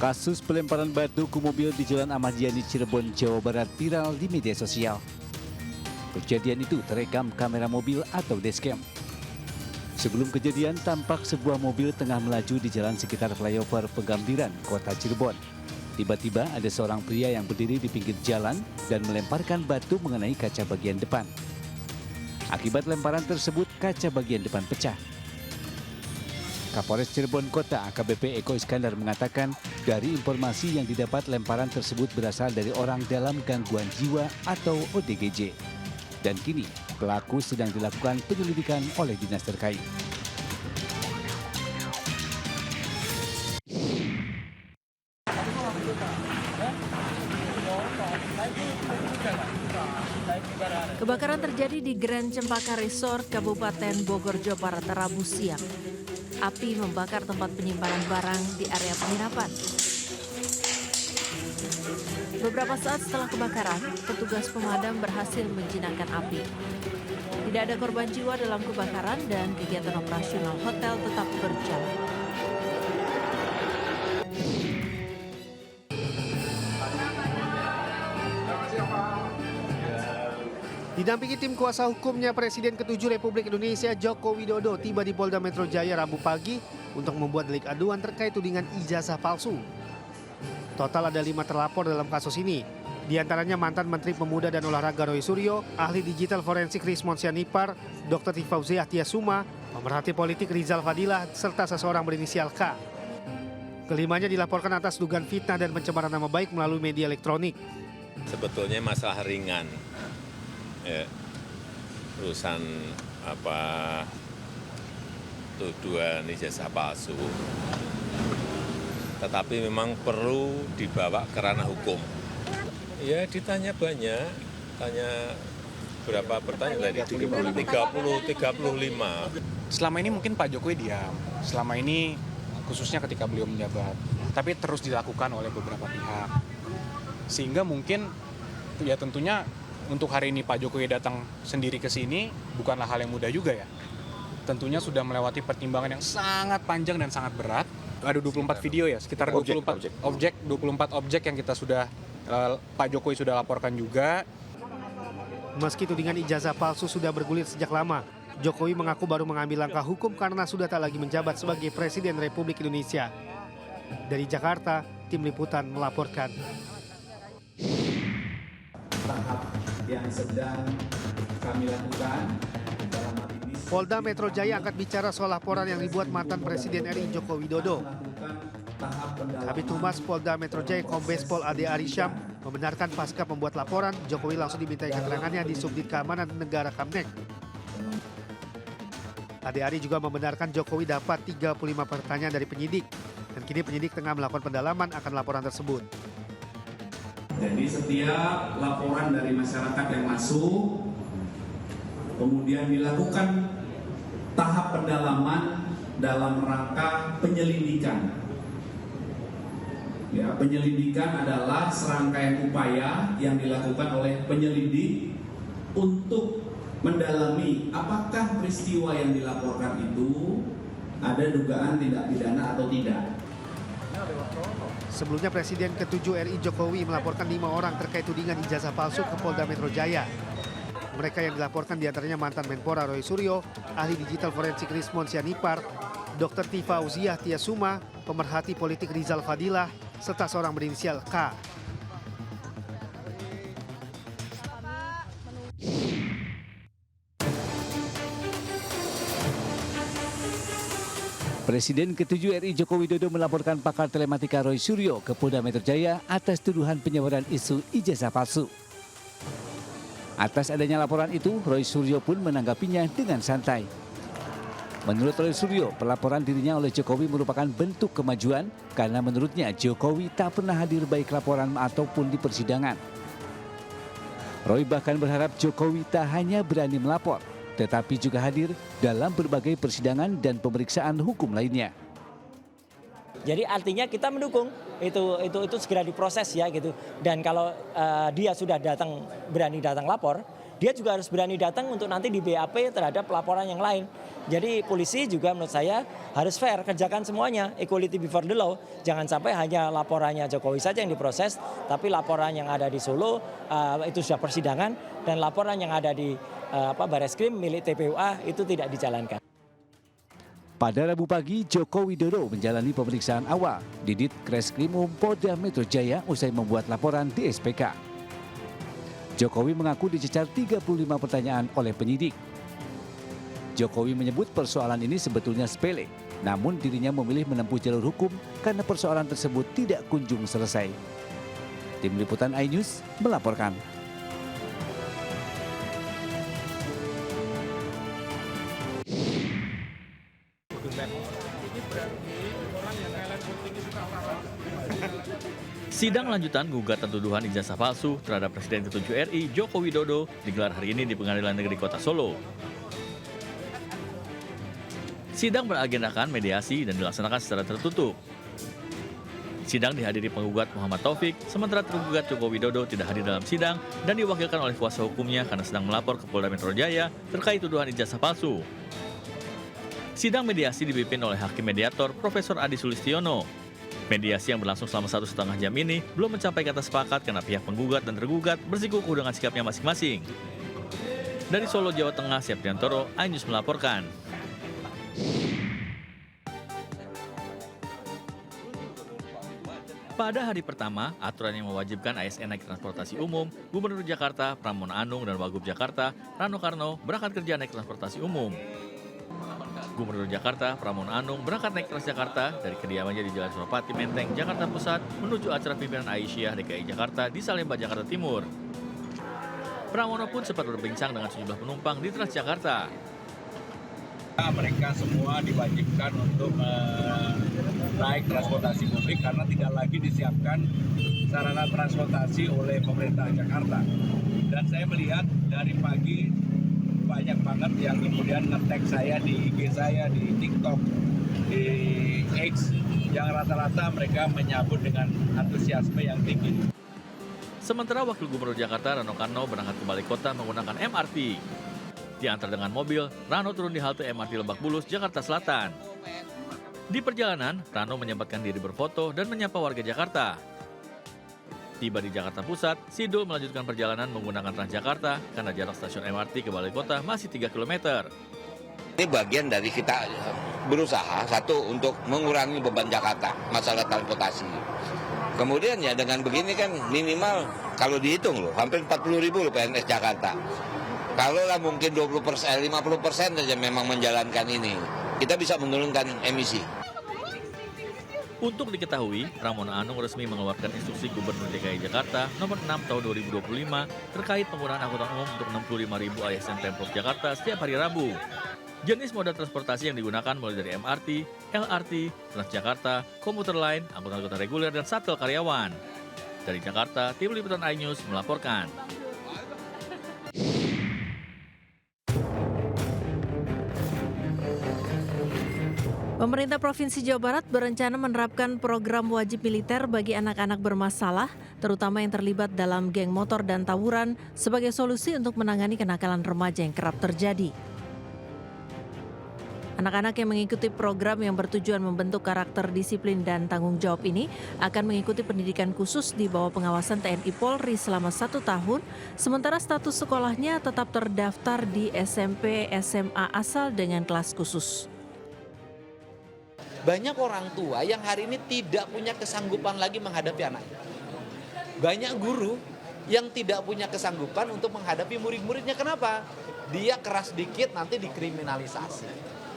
Kasus pelemparan batu ke mobil di Jalan Ahmad Yani, Cirebon, Jawa Barat viral di media sosial. Kejadian itu terekam kamera mobil atau dashcam. Sebelum kejadian, tampak sebuah mobil tengah melaju di jalan sekitar flyover Pegambiran, Kota Cirebon. Tiba-tiba ada seorang pria yang berdiri di pinggir jalan dan melemparkan batu mengenai kaca bagian depan. Akibat lemparan tersebut, kaca bagian depan pecah. Kapolres Cirebon Kota AKBP Eko Iskandar mengatakan dari informasi yang didapat lemparan tersebut berasal dari orang dalam gangguan jiwa atau ODGJ. Dan kini pelaku sedang dilakukan penyelidikan oleh dinas terkait. Kebakaran terjadi di Grand Cempaka Resort, Kabupaten Bogor, Jawa Barat, Rabu siang. Api membakar tempat penyimpanan barang di area penginapan. Beberapa saat setelah kebakaran, petugas pemadam berhasil menjinakkan api. Tidak ada korban jiwa dalam kebakaran dan kegiatan operasional hotel tetap berjalan. Didampingi tim kuasa hukumnya, Presiden ke-7 Republik Indonesia Joko Widodo tiba di Polda Metro Jaya Rabu pagi untuk membuat delik aduan terkait tudingan ijazah palsu. Total ada 5 terlapor dalam kasus ini. Di antaranya mantan Menteri Pemuda dan Olahraga Roy Suryo, ahli digital forensik Rismon Sianipar, Dr. Tifauziah Tiasuma, pemerhati politik Rizal Fadilah, serta seseorang berinisial K. Kelimanya dilaporkan atas dugaan fitnah dan pencemaran nama baik melalui media elektronik. Sebetulnya masalah ringan. Urusan tuduhan ijazah palsu, tetapi memang perlu dibawa ke ranah hukum. Ya ditanya banyak, tanya berapa pertanyaan tadi, 35. Selama ini mungkin Pak Jokowi diam, selama ini khususnya ketika beliau menjabat, tapi terus dilakukan oleh beberapa pihak. Sehingga mungkin ya tentunya untuk hari ini Pak Jokowi datang sendiri ke sini bukanlah hal yang mudah juga ya. Tentunya sudah melewati pertimbangan yang sangat panjang dan sangat berat. Ada 24 video ya, sekitar 24 objek yang kita sudah Pak Jokowi sudah laporkan juga. Meski tudingan ijazah palsu sudah bergulir sejak lama, Jokowi mengaku baru mengambil langkah hukum karena sudah tak lagi menjabat sebagai Presiden Republik Indonesia. Dari Jakarta, tim liputan melaporkan. Tahap yang sedang kami lakukan dalam hal ini. Polda Metro Jaya angkat bicara soal laporan yang dibuat mantan Presiden RI Joko Widodo. Kabid Humas Polda Metro Jaya Kombes Pol Ade Arisham membenarkan pasca pembuat laporan, Jokowi langsung dimintai keterangannya di Subdit Keamanan Negara Kamnek. Ade Ari juga membenarkan Jokowi dapat 35 pertanyaan dari penyidik, dan kini penyidik tengah melakukan pendalaman akan laporan tersebut. Jadi setiap laporan dari masyarakat yang masuk, kemudian dilakukan tahap pendalaman dalam rangka penyelidikan. Ya, penyelidikan adalah serangkaian upaya yang dilakukan oleh penyelidik untuk mendalami apakah peristiwa yang dilaporkan itu ada dugaan tindak pidana atau tidak. Sebelumnya Presiden ke-7 RI Jokowi melaporkan 5 orang terkait tudingan ijazah palsu ke Polda Metro Jaya. Mereka yang dilaporkan diantaranya mantan Menpora Roy Suryo, ahli digital forensik Rismon Sianipar, Dr. Tifauziah Tiasuma, pemerhati politik Rizal Fadilah, serta seorang berinisial K. Presiden ke-7 RI Joko Widodo melaporkan pakar telematika Roy Suryo ke Polda Metro Jaya atas tuduhan penyebaran isu ijazah palsu. Atas adanya laporan itu, Roy Suryo pun menanggapinya dengan santai. Menurut Roy Suryo, pelaporan dirinya oleh Jokowi merupakan bentuk kemajuan karena menurutnya Jokowi tak pernah hadir baik laporan ataupun di persidangan. Roy bahkan berharap Jokowi tak hanya berani melapor, tetapi juga hadir dalam berbagai persidangan dan pemeriksaan hukum lainnya. Jadi artinya kita mendukung itu segera diproses ya gitu. Dan kalau dia sudah berani datang lapor, dia juga harus berani datang untuk nanti di BAP terhadap laporan yang lain. Jadi polisi juga menurut saya harus fair, kerjakan semuanya, equality before the law. Jangan sampai hanya laporannya Jokowi saja yang diproses, tapi laporan yang ada di Solo itu sudah persidangan, dan laporan yang ada di Bareskrim milik TPUA itu tidak dijalankan. Pada Rabu pagi, Joko Widodo menjalani pemeriksaan awal di Ditreskrimum Polda Metro Jaya usai membuat laporan di SPK. Jokowi mengaku dicecar 35 pertanyaan oleh penyidik. Jokowi menyebut persoalan ini sebetulnya sepele, namun dirinya memilih menempuh jalur hukum karena persoalan tersebut tidak kunjung selesai. Tim Liputan iNews melaporkan. Sidang lanjutan gugatan tuduhan ijazah palsu terhadap Presiden ke-7 RI Joko Widodo digelar hari ini di Pengadilan Negeri Kota Solo. Sidang beragendakan mediasi dan dilaksanakan secara tertutup. Sidang dihadiri penggugat Muhammad Taufik, sementara tergugat Joko Widodo tidak hadir dalam sidang dan diwakilkan oleh kuasa hukumnya karena sedang melapor ke Polda Metro Jaya terkait tuduhan ijazah palsu. Sidang mediasi dipimpin oleh Hakim Mediator Profesor Adi Sulistiono. Mediasi yang berlangsung selama 1,5 jam ini belum mencapai kata sepakat karena pihak penggugat dan tergugat bersikukuh dengan sikapnya masing-masing. Dari Solo, Jawa Tengah, Septiantoro, iNews melaporkan. Pada hari pertama, aturan yang mewajibkan ASN naik transportasi umum, Gubernur Jakarta, Pramono Anung, dan Wagub Jakarta, Rano Karno, berangkat kerja naik transportasi umum. Gubernur Jakarta, Pramono Anung, berangkat naik Transjakarta dari kediamannya di Jalan Suropati, Menteng, Jakarta Pusat, menuju acara pimpinan Aisyah DKI Jakarta di Salemba, Jakarta Timur. Pramono pun sempat berbincang dengan sejumlah penumpang di Transjakarta. Mereka semua diwajibkan untuk naik transportasi publik karena tidak lagi disiapkan sarana transportasi oleh pemerintah Jakarta. Dan saya melihat dari pagi banyak banget yang kemudian nge-tag saya di IG saya, di TikTok, di X, yang rata-rata mereka menyambut dengan antusiasme yang tinggi. Sementara Wakil Gubernur Jakarta, Rano Karno, berangkat ke Balai Kota menggunakan MRT. Diantar dengan mobil, Rano turun di halte MRT Lebak Bulus, Jakarta Selatan. Di perjalanan, Rano menyempatkan diri berfoto dan menyapa warga Jakarta. Tiba di Jakarta Pusat, Sidul melanjutkan perjalanan menggunakan Transjakarta karena jarak stasiun MRT ke Balai Kota masih 3 km. Ini bagian dari kita berusaha, satu, untuk mengurangi beban Jakarta, masalah transportasi. Kemudian ya dengan begini kan minimal kalau dihitung loh, hampir 40.000 loh PNS Jakarta. Kalau lah mungkin 50% saja memang menjalankan ini, kita bisa menurunkan emisi. Untuk diketahui, Pramono Anung resmi mengeluarkan instruksi Gubernur DKI Jakarta nomor 6 tahun 2025 terkait penggunaan angkutan umum untuk 65.000 ASN Pemprov Jakarta setiap hari Rabu. Jenis moda transportasi yang digunakan mulai dari MRT, LRT, Transjakarta, komuter lain, angkutan-angkutan reguler, dan shuttle karyawan. Dari Jakarta, Tim Liputan iNews melaporkan. Pemerintah Provinsi Jawa Barat berencana menerapkan program wajib militer bagi anak-anak bermasalah, terutama yang terlibat dalam geng motor dan tawuran, sebagai solusi untuk menangani kenakalan remaja yang kerap terjadi. Anak-anak yang mengikuti program yang bertujuan membentuk karakter disiplin dan tanggung jawab ini akan mengikuti pendidikan khusus di bawah pengawasan TNI Polri selama 1 tahun, sementara status sekolahnya tetap terdaftar di SMP SMA asal dengan kelas khusus. Banyak orang tua yang hari ini tidak punya kesanggupan lagi menghadapi anaknya. Banyak guru yang tidak punya kesanggupan untuk menghadapi murid-muridnya. Kenapa? Dia keras dikit nanti dikriminalisasi.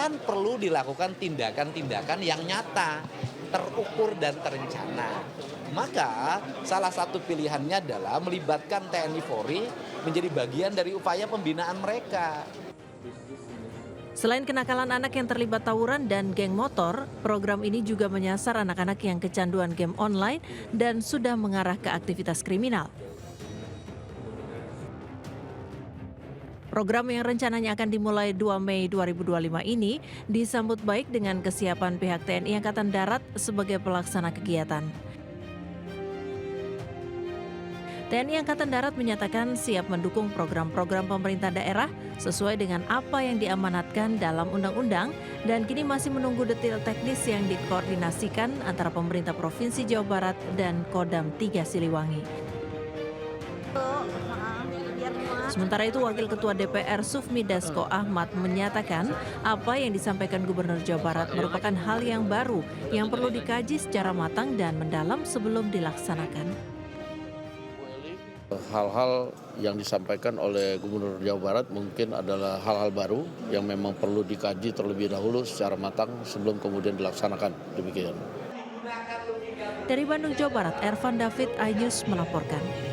Kan perlu dilakukan tindakan-tindakan yang nyata, terukur dan terencana. Maka salah satu pilihannya adalah melibatkan TNI Polri menjadi bagian dari upaya pembinaan mereka. Selain kenakalan anak yang terlibat tawuran dan geng motor, program ini juga menyasar anak-anak yang kecanduan game online dan sudah mengarah ke aktivitas kriminal. Program yang rencananya akan dimulai 2 Mei 2025 ini disambut baik dengan kesiapan pihak TNI Angkatan Darat sebagai pelaksana kegiatan. TNI Angkatan Darat menyatakan siap mendukung program-program pemerintah daerah sesuai dengan apa yang diamanatkan dalam undang-undang dan kini masih menunggu detail teknis yang dikoordinasikan antara pemerintah Provinsi Jawa Barat dan Kodam 3 Siliwangi. Sementara itu, Wakil Ketua DPR Sufmi Dasko Ahmad menyatakan apa yang disampaikan Gubernur Jawa Barat merupakan hal yang baru yang perlu dikaji secara matang dan mendalam sebelum dilaksanakan. Hal-hal yang disampaikan oleh Gubernur Jawa Barat mungkin adalah hal-hal baru yang memang perlu dikaji terlebih dahulu secara matang sebelum kemudian dilaksanakan. Demikian. Dari Bandung, Jawa Barat, Ervan David, iNews melaporkan.